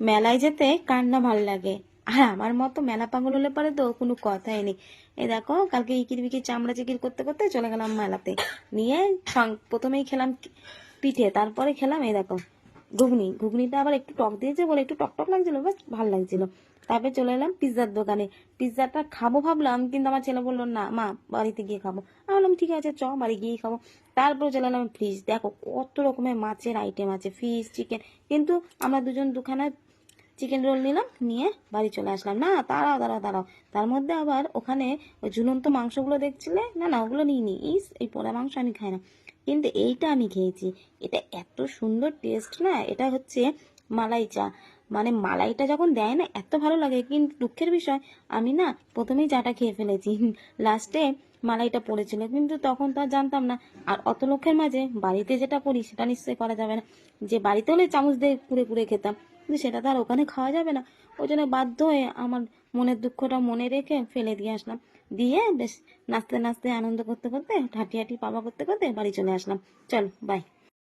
মেলায় যেতে কার না ভাল লাগে। আর আমার মতো মেলা পাগল হলে পরে তো কোনো কথাই নেই। এই দেখো কালকে ইকির বিকির চামড়া চিকির করতে করতে চলে গেলাম মেলাতে। নিয়ে প্রথমেই খেলাম পিঠে, তারপরে খেলাম এই দেখো ঘুগনি। ঘুগনিটা আবার একটু টক দিয়েছে বলে একটু টক টক লাগছিল, বেশ ভালো লাগছিল। তারপরে চলে এলাম পিৎজার দোকানে। পিৎজাটা খাবো ভাবলাম, কিন্তু আমার ছেলে বললো না মা বাড়িতে গিয়ে খাবো। আমি বললাম ঠিক আছে চ বাড়ি গিয়েই খাবো। তারপরে চলে এলাম ফ্রিজ, দেখো কত রকমের মাছের আইটেম আছে, ফিশ চিকেন। কিন্তু আমরা দুজন দুখানা চিকেন রোল নিলাম, নিয়ে বাড়ি চলে আসলাম। না দাঁড়াও দাঁড়াও দাঁড়াও, তার মধ্যে আবার ওখানে ওই ঝুলন্ত মাংসগুলো দেখছিলে, না না ওগুলো নিইনি, এই পোড়া মাংস আমি খাই না, কিন্তু এইটা আমি খেয়েছি। এটা এত সুন্দর টেস্ট না, এটা হচ্ছে মালাই চা। মানে মালাইটা যখন দেয় না এত ভালো লাগে, কিন্তু দুঃখের বিষয় আমি না প্রথমেই চাটা খেয়ে ফেলেছি, লাস্টে মালাইটা পড়েছিল, কিন্তু তখন তো আর জানতাম না। আর অত লোকের মাঝে বাড়িতে যেটা করি সেটা নিশ্চয়ই করা যাবে না, যে বাড়িতে হলে চামচ দিয়ে কুড়ে কুড়ে খেতাম, কিন্তু সেটা তো আর ওখানে খাওয়া যাবে না। ওই জন্য বাধ্য হয়ে আমার মনের দুঃখটা মনে রেখে ফেলে দিয়ে আসলাম। দিয়ে বেশ নাচতে নাচতে আনন্দ করতে করতে হাঁটি হাঁটি পাবা করতে করতে বাড়ি চলে আসলাম। চল বাই।